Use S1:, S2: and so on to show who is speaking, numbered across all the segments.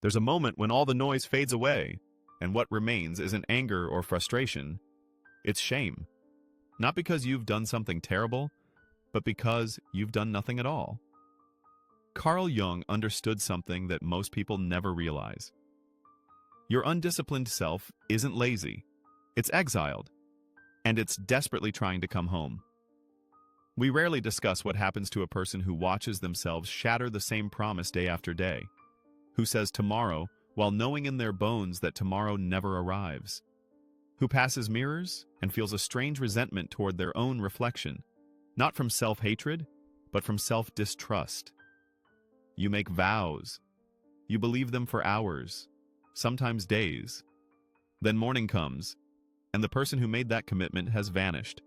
S1: There's a moment when all the noise fades away, and what remains isn't anger or frustration, it's shame. Not because you've done something terrible, but because you've done nothing at all. Carl Jung understood something that most people never realize. Your undisciplined self isn't lazy, it's exiled, and it's desperately trying to come home. We rarely discuss what happens to a person who watches themselves shatter the same promise day after day, who says tomorrow while knowing in their bones that tomorrow never arrives, who passes mirrors and feels a strange resentment toward their own reflection, not from self-hatred, but from self-distrust. You make vows. You believe them for hours, sometimes days. Then morning comes, and the person who made that commitment has vanished,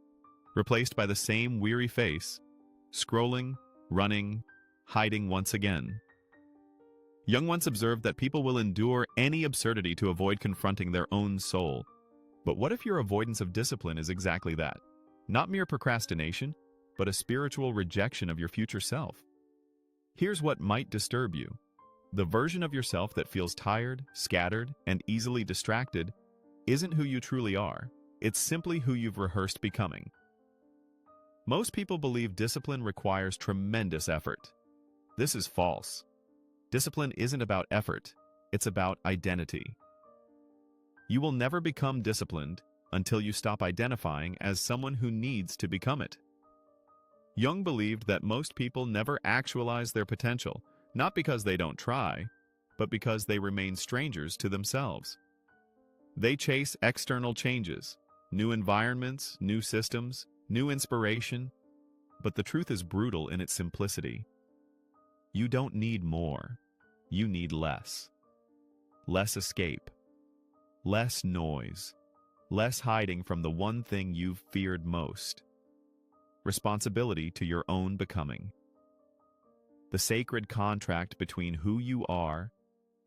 S1: replaced by the same weary face, scrolling, running, hiding once again. Jung once observed that people will endure any absurdity to avoid confronting their own soul. But what if your avoidance of discipline is exactly that? Not mere procrastination, but a spiritual rejection of your future self. Here's what might disturb you. The version of yourself that feels tired, scattered, and easily distracted isn't who you truly are. It's simply who you've rehearsed becoming. Most people believe discipline requires tremendous effort. This is false. Discipline isn't about effort, it's about identity. You will never become disciplined until you stop identifying as someone who needs to become it. Jung believed that most people never actualize their potential, not because they don't try, but because they remain strangers to themselves. They chase external changes, new environments, new systems, new inspiration, but the truth is brutal in its simplicity. You don't need more. You need less. Less escape. Less noise. Less hiding from the one thing you've feared most. Responsibility to your own becoming. The sacred contract between who you are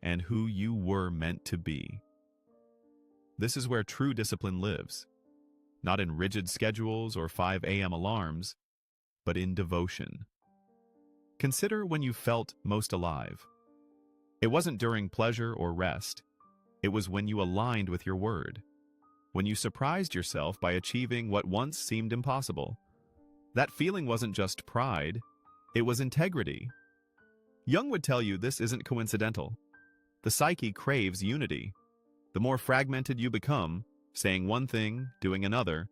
S1: and who you were meant to be. This is where true discipline lives, not in rigid schedules or 5 a.m. alarms, but in devotion. Consider when you felt most alive. It wasn't during pleasure or rest. It was when you aligned with your word, when you surprised yourself by achieving what once seemed impossible. That feeling wasn't just pride, it was integrity. Jung would tell you this isn't coincidental. The psyche craves unity. The more fragmented you become, saying one thing, doing another,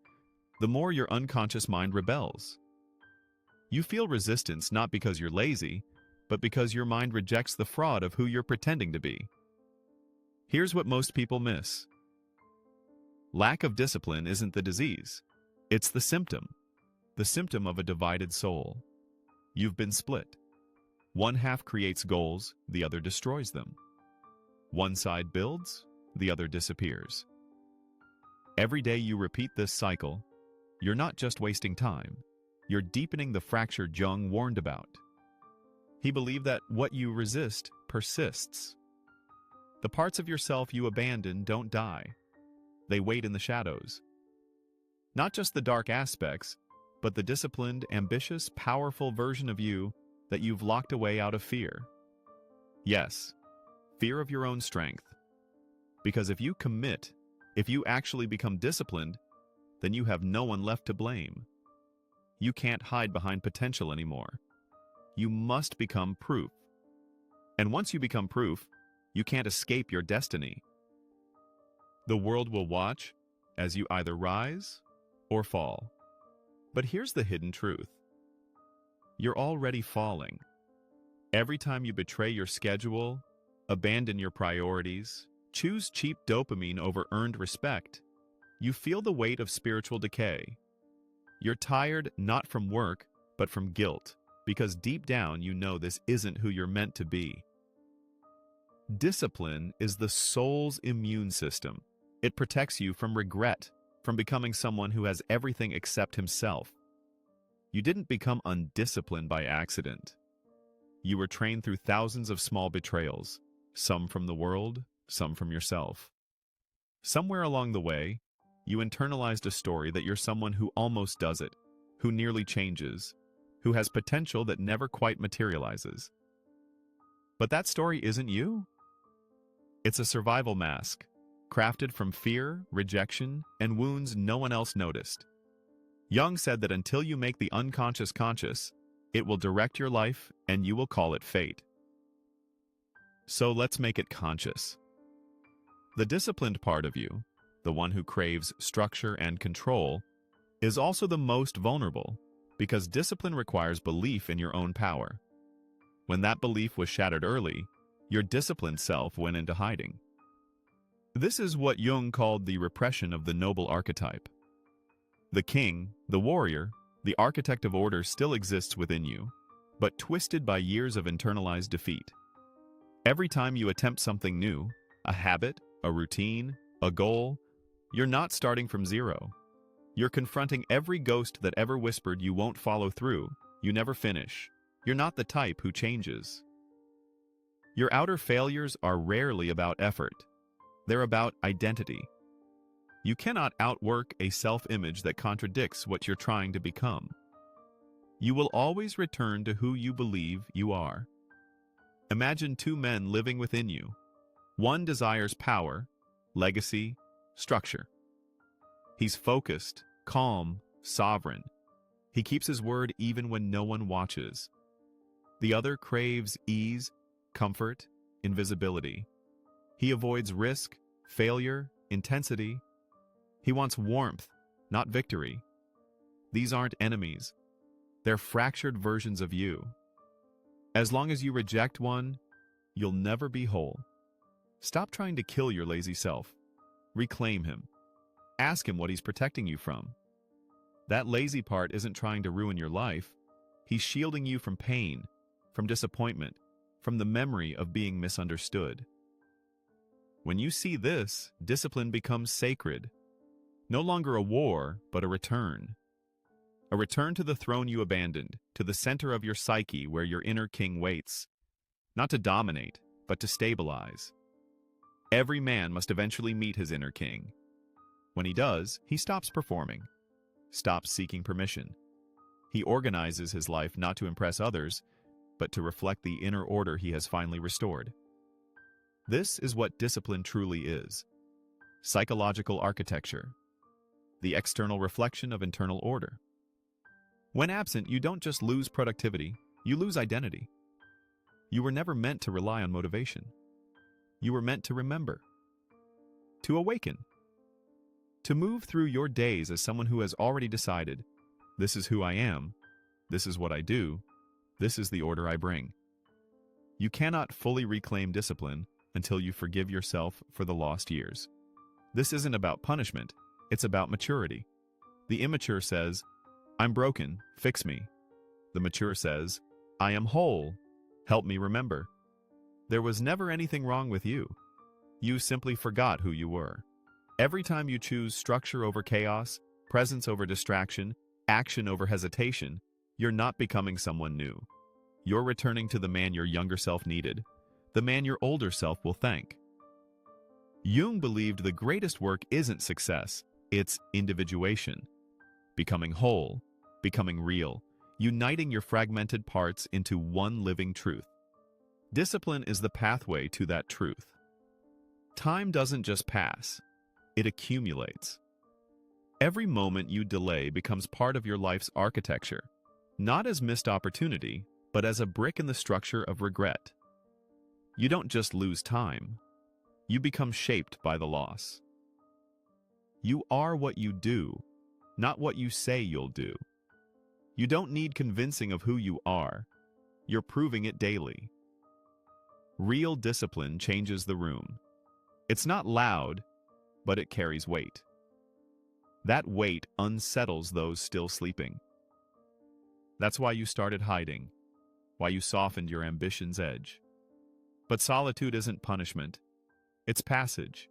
S1: the more your unconscious mind rebels. You feel resistance not because you're lazy, but because your mind rejects the fraud of who you're pretending to be. Here's what most people miss. Lack of discipline isn't the disease. It's the symptom of a divided soul. You've been split. One half creates goals, the other destroys them. One side builds, the other disappears. Every day you repeat this cycle, you're not just wasting time, you're deepening the fracture Jung warned about. He believed that what you resist persists. The parts of yourself you abandon don't die. They wait in the shadows. Not just the dark aspects, but the disciplined, ambitious, powerful version of you that you've locked away out of fear. Yes, fear of your own strength. Because if you commit, if you actually become disciplined, then you have no one left to blame. You can't hide behind potential anymore. You must become proof. And once you become proof, you can't escape your destiny. The world will watch as you either rise or fall. But here's the hidden truth. You're already falling. Every time you betray your schedule, abandon your priorities, choose cheap dopamine over earned respect, you feel the weight of spiritual decay. You're tired not from work, but from guilt, because deep down you know this isn't who you're meant to be. Discipline is the soul's immune system. It protects you from regret, from becoming someone who has everything except himself. You didn't become undisciplined by accident. You were trained through thousands of small betrayals, some from the world, some from yourself. Somewhere along the way, you internalized a story that you're someone who almost does it, who nearly changes, who has potential that never quite materializes. But that story isn't you. It's a survival mask, crafted from fear, rejection, and wounds no one else noticed. Jung said that until you make the unconscious conscious, it will direct your life and you will call it fate. So let's make it conscious. The disciplined part of you, the one who craves structure and control, is also the most vulnerable because discipline requires belief in your own power. When that belief was shattered early, your disciplined self went into hiding. This is what Jung called the repression of the noble archetype. The king, the warrior, the architect of order still exists within you, but twisted by years of internalized defeat. Every time you attempt something new, a habit, a routine, a goal, you're not starting from zero. You're confronting every ghost that ever whispered you won't follow through, you never finish. You're not the type who changes. Your outer failures are rarely about effort. They're about identity. You cannot outwork a self-image that contradicts what you're trying to become. You will always return to who you believe you are. Imagine two men living within you. One desires power, legacy, structure. He's focused, calm, sovereign. He keeps his word even when no one watches. The other craves ease, comfort, invisibility. He avoids risk, failure, intensity. He wants warmth, not victory. These aren't enemies. They're fractured versions of you. As long as you reject one, you'll never be whole. Stop trying to kill your lazy self. Reclaim him. Ask him what he's protecting you from. That lazy part isn't trying to ruin your life. He's shielding you from pain, from disappointment, from the memory of being misunderstood. When you see this, discipline becomes sacred. No longer a war, but a return. A return to the throne you abandoned, to the center of your psyche where your inner king waits. Not to dominate, but to stabilize. Every man must eventually meet his inner king. When he does, he stops performing, stops seeking permission. He organizes his life not to impress others, but to reflect the inner order he has finally restored. This is what discipline truly is. Psychological architecture. The external reflection of internal order. When absent, you don't just lose productivity, you lose identity. You were never meant to rely on motivation. You were meant to remember, to awaken, to move through your days as someone who has already decided, this is who I am, this is what I do, this is the order I bring. You cannot fully reclaim discipline until you forgive yourself for the lost years. This isn't about punishment, it's about maturity. The immature says, I'm broken, fix me. The mature says, I am whole, help me remember. There was never anything wrong with you. You simply forgot who you were. Every time you choose structure over chaos, presence over distraction, action over hesitation, you're not becoming someone new. You're returning to the man your younger self needed, the man your older self will thank. Jung believed the greatest work isn't success, it's individuation. Becoming whole, becoming real, uniting your fragmented parts into one living truth. Discipline is the pathway to that truth. Time doesn't just pass, it accumulates. Every moment you delay becomes part of your life's architecture, not as missed opportunity, but as a brick in the structure of regret. You don't just lose time, you become shaped by the loss. You are what you do, not what you say you'll do. You don't need convincing of who you are, you're proving it daily. Real discipline changes the room. It's not loud, but it carries weight. That weight unsettles those still sleeping. That's why you started hiding, why you softened your ambition's edge. But solitude isn't punishment, it's passage.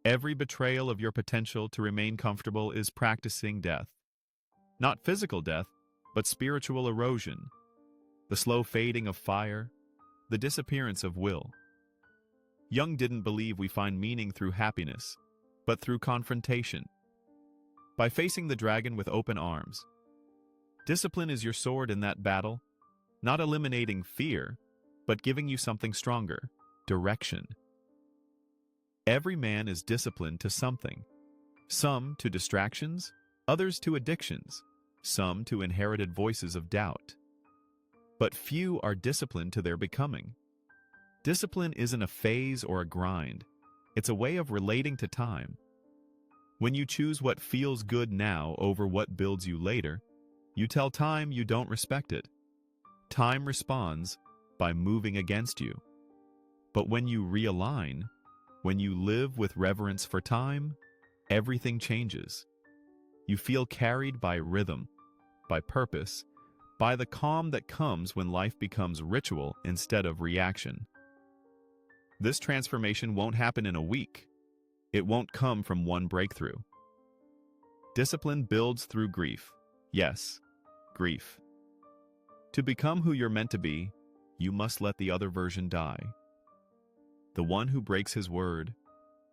S1: Every betrayal of your potential to remain comfortable is practicing death. Not physical death, but spiritual erosion. The slow fading of fire, the disappearance of will. Jung didn't believe we find meaning through happiness, but through confrontation. By facing the dragon with open arms. Discipline is your sword in that battle, not eliminating fear, but giving you something stronger, direction. Every man is disciplined to something. Some to distractions, others to addictions, some to inherited voices of doubt. But few are disciplined to their becoming. Discipline isn't a phase or a grind. It's a way of relating to time. When you choose what feels good now over what builds you later, you tell time you don't respect it. Time responds by moving against you. But when you realign, when you live with reverence for time, everything changes. You feel carried by rhythm, by purpose, by the calm that comes when life becomes ritual instead of reaction. This transformation won't happen in a week. It won't come from one breakthrough. Discipline builds through grief. Yes, grief. To become who you're meant to be, you must let the other version die. The one who breaks his word,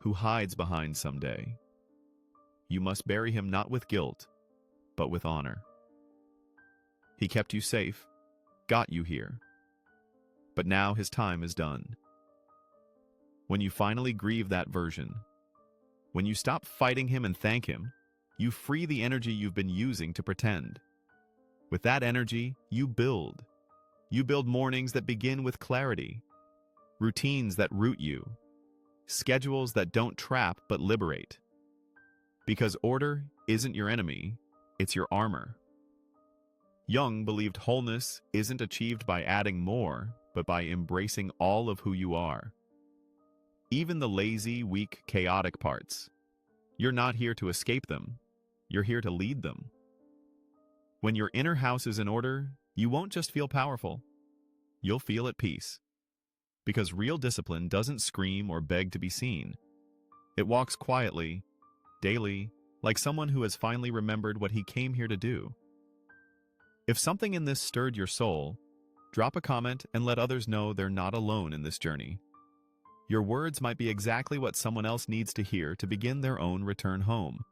S1: who hides behind someday. You must bury him not with guilt, but with honor. He kept you safe, got you here. But now his time is done. When you finally grieve that version, when you stop fighting him and thank him, you free the energy you've been using to pretend. With that energy, you build. You build mornings that begin with clarity, routines that root you, schedules that don't trap but liberate. Because order isn't your enemy, it's your armor. Jung believed wholeness isn't achieved by adding more, but by embracing all of who you are. Even the lazy, weak, chaotic parts. You're not here to escape them. You're here to lead them. When your inner house is in order, you won't just feel powerful. You'll feel at peace. Because real discipline doesn't scream or beg to be seen. It walks quietly, daily, like someone who has finally remembered what he came here to do. If something in this stirred your soul, drop a comment and let others know they're not alone in this journey. Your words might be exactly what someone else needs to hear to begin their own return home.